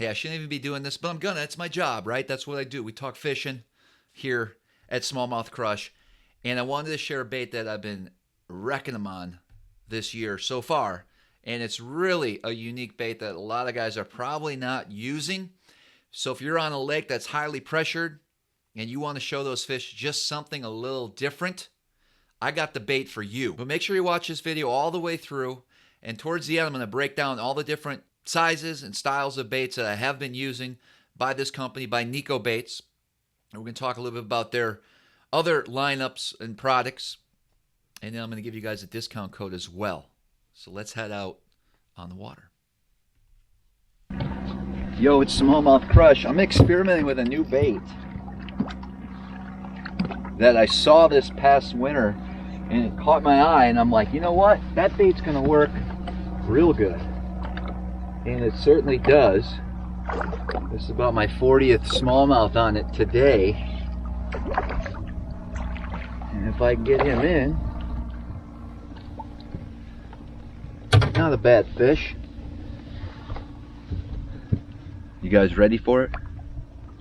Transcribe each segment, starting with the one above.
Hey, I shouldn't even be doing this, but I'm gonna. It's my job, right? That's what I do. We talk fishing here at SmallmouthCrush. And I wanted to share a bait that I've been wrecking them on this year so far. And it's really a unique bait that a lot of guys are probably not using. So if you're on a lake that's highly pressured and you want to show those fish just something a little different, I got the bait for you. But make sure you watch this video all the way through. And towards the end, I'm going to break down all the different sizes and styles of baits that I have been using by this company, by Nikko Baits. And we're going to talk a little bit about their other lineups and products. And then I'm going to give you guys a discount code as well. So let's head out on the water. Yo, it's SmallmouthCrush. I'm experimenting with a new bait that I saw this past winter, and it caught my eye, and I'm like, you know what? That bait's going to work real good. And it certainly does. This is about my 40th smallmouth on it today. And if I can get him in, not a bad fish. You guys ready for it?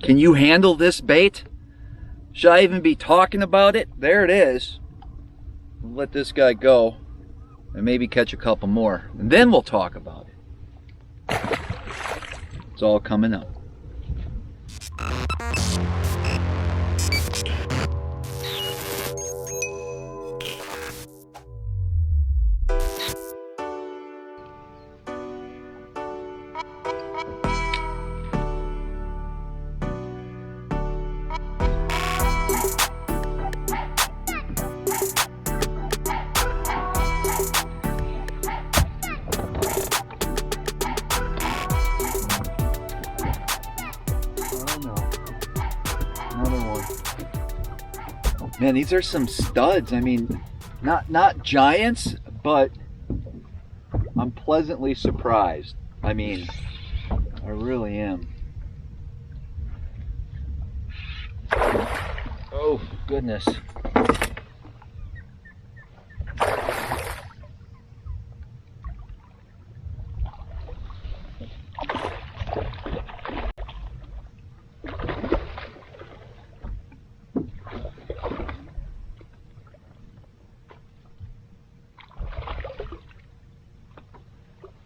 Can you handle this bait? Should I even be talking about it? There it is. We'll let this guy go and maybe catch a couple more, and then we'll talk about it. It's all coming up. Man, these are some studs. I mean, not giants, but I'm pleasantly surprised. I mean, I really am. Oh, goodness.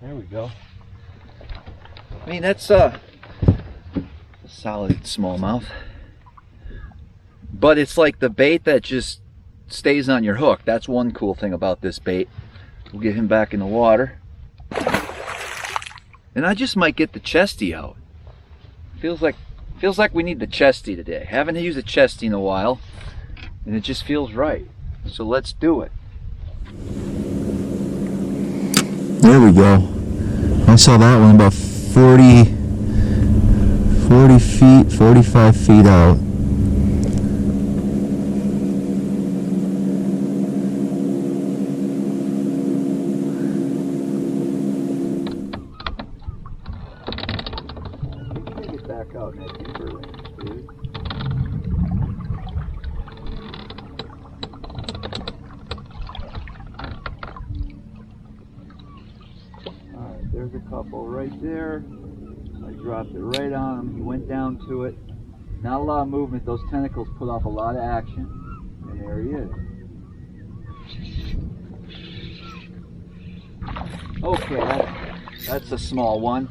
There we go. I mean, that's a solid smallmouth. But it's like the bait that just stays on your hook. That's one cool thing about this bait. We'll get him back in the water. And I just might get the chesty out. Feels like we need the chesty today. Haven't used a chesty in a while, and it just feels right. So let's do it. There we go. I saw that one about 40 feet, 45 feet out. Take it back out in that deeper range, dude. There's a couple right there. I dropped it right on him. He went down to it. Not a lot of movement. Those tentacles put off a lot of action. And there he is. Okay, that's a small one.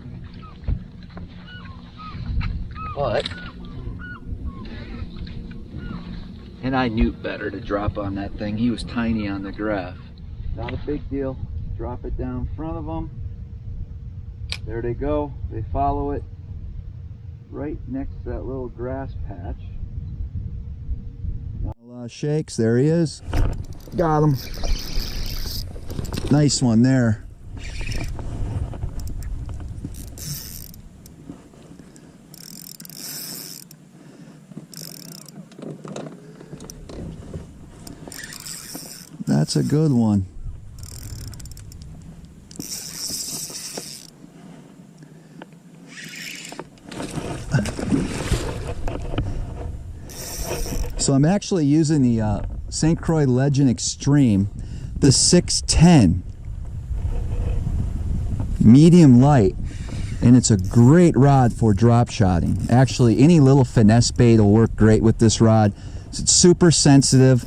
But, and I knew better to drop on that thing. He was tiny on the graph. Not a big deal. Drop it down in front of him. There they go. They follow it right next to that little grass patch. Not a lot of shakes. There he is. Got him. Nice one there. That's a good one. So I'm actually using the St. Croix Legend Extreme, the 610 medium light. and it's a great rod for drop shotting. Actually, any little finesse bait will work great with this rod. It's super sensitive.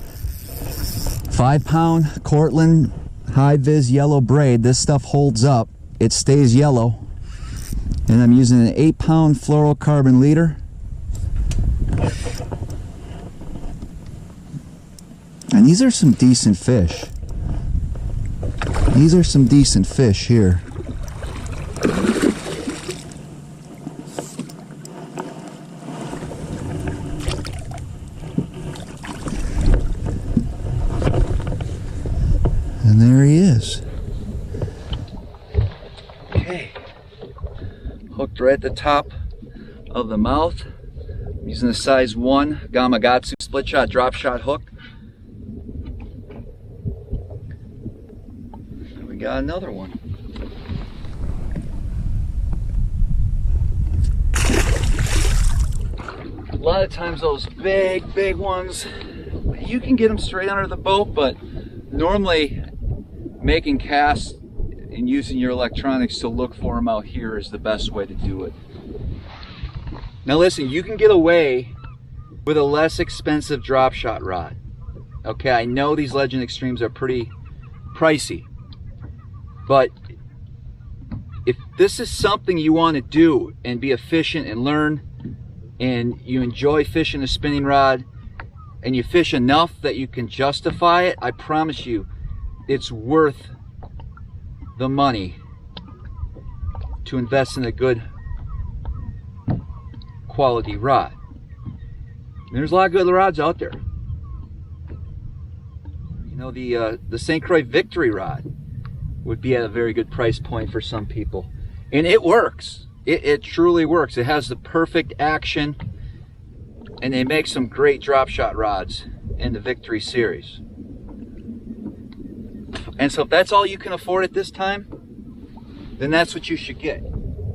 5-pound Cortland high vis yellow braid. This stuff holds up. It stays yellow. And I'm using an 8-pound fluorocarbon leader. And these are some decent fish. These are some decent fish here. And there he is. Okay. Hooked right at the top of the mouth. I'm using a size 1 Gamakatsu split shot drop shot hook. And we got another one. A lot of times those big ones, you can get them straight under the boat, but normally making casts and using your electronics to look for them out here is the best way to do it. Now listen, you can get away with a less expensive drop shot rod. Okay, I know these Legend Extremes are pretty pricey, but if this is something you want to do and be efficient and learn, and you enjoy fishing a spinning rod, and you fish enough that you can justify it, I promise you, it's worth the money to invest in a good quality rod. There's a lot of good rods out there. You know, the St. Croix Victory rod would be at a very good price point for some people, and it works. It truly works. It has the perfect action, and they make some great drop shot rods in the Victory series. And so if that's all you can afford at this time, then that's what you should get.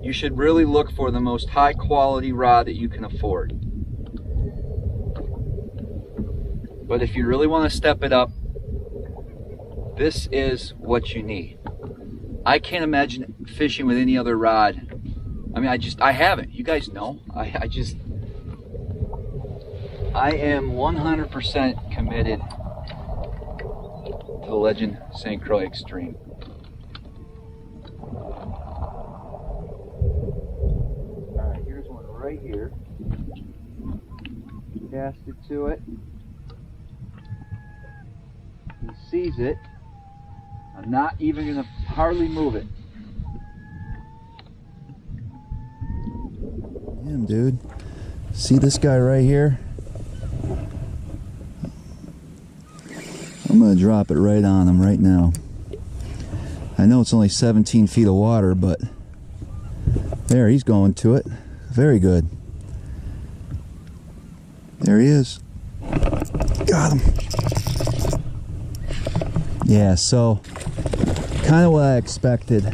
You should really look for the most high quality rod that you can afford. But if you really want to step it up, this is what you need. I can't imagine fishing with any other rod. I mean, I haven't. You guys know. I am 100% committed to the Legend St. Croix Extreme. Alright, here's one right here. Cast it to it. He sees it. I'm not even going to hardly move it. Damn, dude. See this guy right here? I'm going to drop it right on him right now. I know it's only 17 feet of water, but there, he's going to it. Very good. There he is. Got him. Yeah, so kind of what I expected.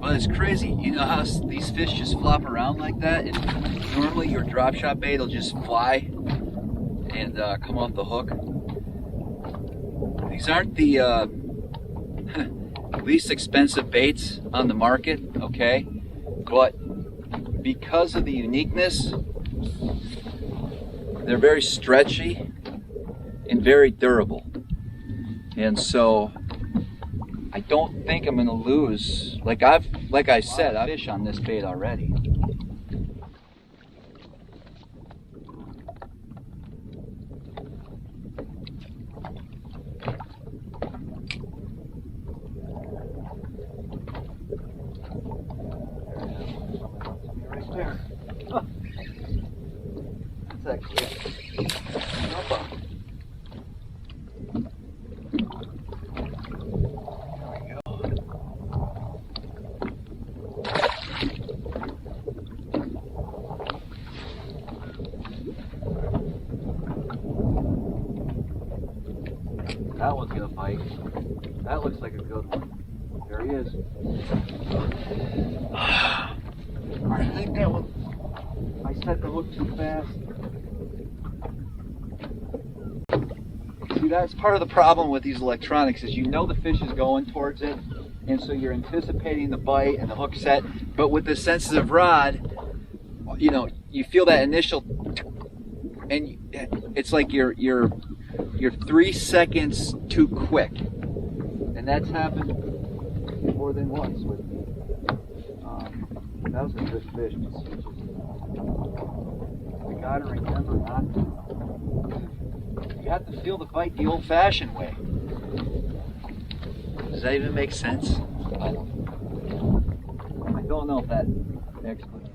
It's crazy, you know how these fish just flop around like that, and normally your drop shot bait will just fly and come off the hook. These aren't the least expensive baits on the market, okay, but because of the uniqueness, they're very stretchy and very durable, and so I don't think I'm gonna lose. Like I said, I've fished on this bait already. Right actually snapper. That one's gonna bite. That looks like a good one. There he is. I think that one, I set the hook too fast. See, that's part of the problem with these electronics is you know the fish is going towards it, and so you're anticipating the bite and the hook set. But with this sensitive rod, you know, you feel that initial, and it's like you're 3 seconds too quick, and that's happened more than once with me. That was a good fish. I gotta remember not to. You have to feel the bite the old-fashioned way. Does that even make sense? I don't know if that explains.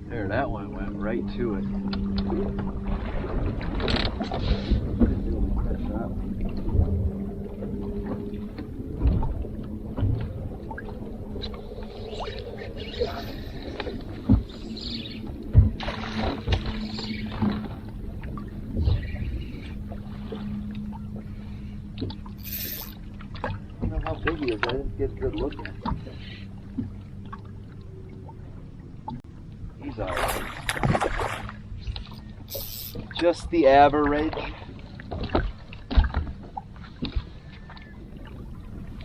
There, that one went right to it. I don't know how big he is. I didn't get a good look at him. He's alright. Just the average.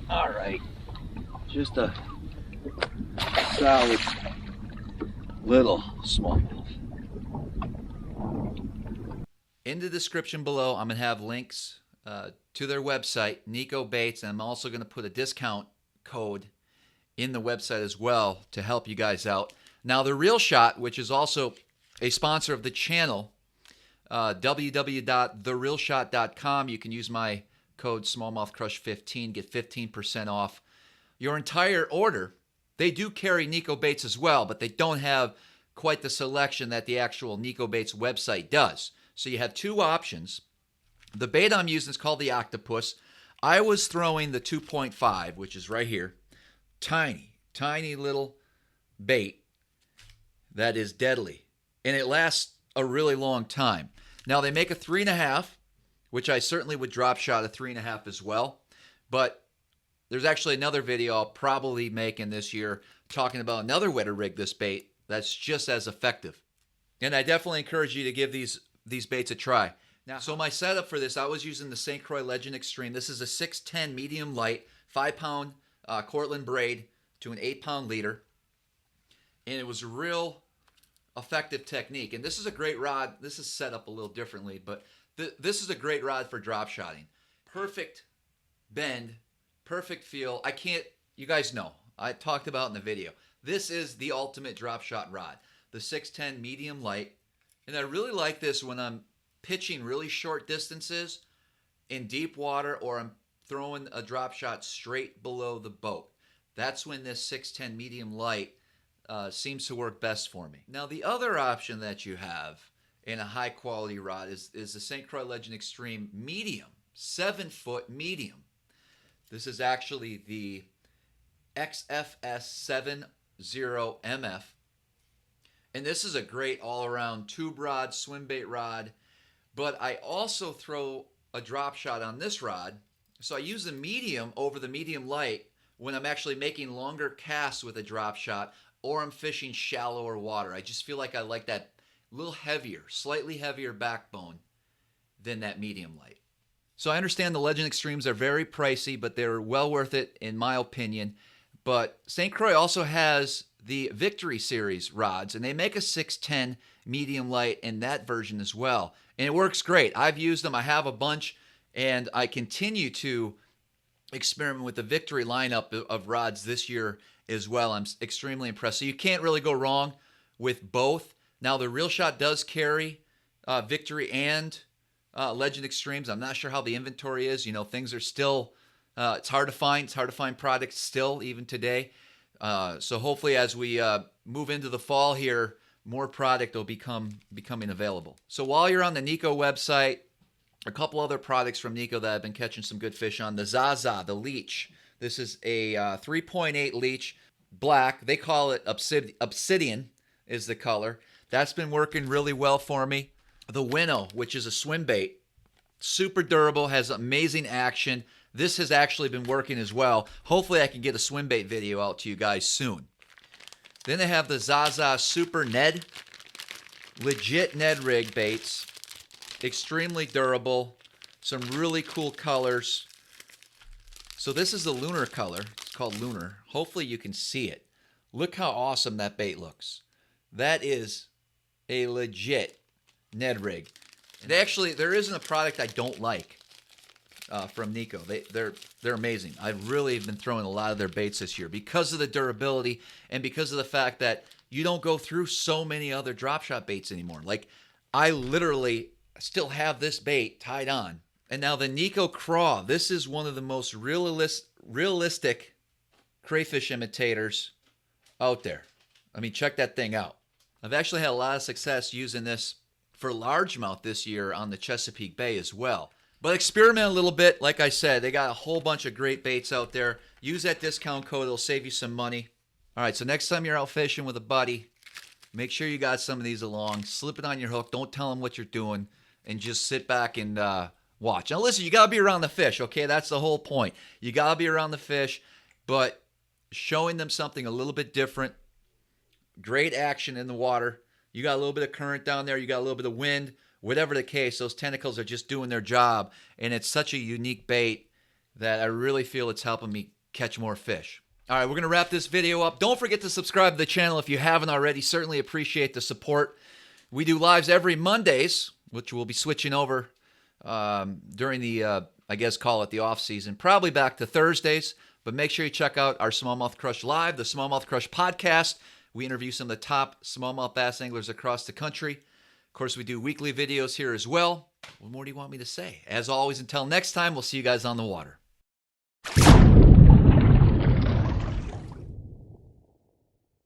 Alright. Just a solid little smallmouth. In the description below, I'm going to have links to their website, Nikko Baits, and I'm also going to put a discount code in the website as well to help you guys out. Now, The Real Shot, which is also a sponsor of the channel, www.therealshot.com, you can use my code SmallmouthCrush15, get 15% off your entire order. They do carry Nikko Baits as well, but they don't have quite the selection that the actual Nikko Baits website does. So you have two options. The bait I'm using is called the Octopus. I was throwing the 2.5, which is right here. Tiny, tiny little bait that is deadly. And it lasts a really long time. Now, they make a 3.5, which I certainly would drop shot a 3.5 as well. But there's actually another video I'll probably make in this year talking about another way to rig this bait that's just as effective. And I definitely encourage you to give these baits a try. Now, so my setup for this, I was using the St. Croix Legend Extreme. This is a 610 medium light, 5-pound Cortland braid to an 8-pound leader. And it was a real effective technique. And this is a great rod. This is set up a little differently, but this is a great rod for drop shotting. Perfect bend, perfect feel. You guys know, I talked about in the video. This is the ultimate drop shot rod, the 610 medium light. And I really like this when I'm pitching really short distances in deep water, or I'm throwing a drop shot straight below the boat. That's when this 610 medium light seems to work best for me. Now, the other option that you have in a high quality rod is the St. Croix Legend Extreme medium, 7-foot medium. This is actually the XFS 70MF. And this is a great all-around tube rod, swim bait rod. But I also throw a drop shot on this rod. So I use the medium over the medium light when I'm actually making longer casts with a drop shot, or I'm fishing shallower water. I just feel like I like that little heavier, slightly heavier backbone than that medium light. So I understand the Legend Extremes are very pricey, but they're well worth it in my opinion. But St. Croix also has the Victory Series rods, and they make a 610 medium light in that version as well. And it works great. I've used them. I have a bunch, and I continue to experiment with the Victory lineup of rods this year as well. I'm extremely impressed. So you can't really go wrong with both. Now, the Real Shot does carry Victory and Legend Extremes. I'm not sure how the inventory is. You know, things are still It's hard to find. It's hard to find products still, even today. So hopefully as we move into the fall here, more product will becoming available. So while you're on the Nikko website, a couple other products from Nikko that I've been catching some good fish on. The Zaza, the leech. This is a 3.8 leech, black. They call it obsidian is the color. That's been working really well for me. The Winnow, which is a swim bait. Super durable, has amazing action. This has actually been working as well. Hopefully I can get a swim bait video out to you guys soon. Then they have the Zaza Super Ned. Legit Ned rig baits. Extremely durable. Some really cool colors. So this is the lunar color. It's called lunar. Hopefully you can see it. Look how awesome that bait looks. That is a legit Ned rig. And actually, there isn't a product I don't like from Nikko. They're amazing. I've really been throwing a lot of their baits this year because of the durability and because of the fact that you don't go through so many other drop shot baits anymore. Like, I literally still have this bait tied on. And now the Nikko Croix. This is one of the most realistic crayfish imitators out there. I mean, check that thing out. I've actually had a lot of success using this for largemouth this year on the Chesapeake Bay as well. But experiment a little bit. Like I said, they got a whole bunch of great baits out there. Use that discount code. It'll save you some money. All right, so next time you're out fishing with a buddy, make sure you got some of these along. Slip it on your hook. Don't tell them what you're doing. And just sit back and watch. Now listen, you got to be around the fish, okay? That's the whole point. You got to be around the fish, but showing them something a little bit different. Great action in the water. You got a little bit of current down there. You got a little bit of wind. Whatever the case, those tentacles are just doing their job. And it's such a unique bait that I really feel it's helping me catch more fish. All right, we're going to wrap this video up. Don't forget to subscribe to the channel if you haven't already. Certainly appreciate the support. We do lives every Mondays, which we'll be switching over during the, I guess, call it the off season. Probably back to Thursdays. But make sure you check out our Smallmouth Crush Live, the Smallmouth Crush podcast. We interview some of the top smallmouth bass anglers across the country. Of course, we do weekly videos here as well. What more do you want me to say? As always, until next time, we'll see you guys on the water.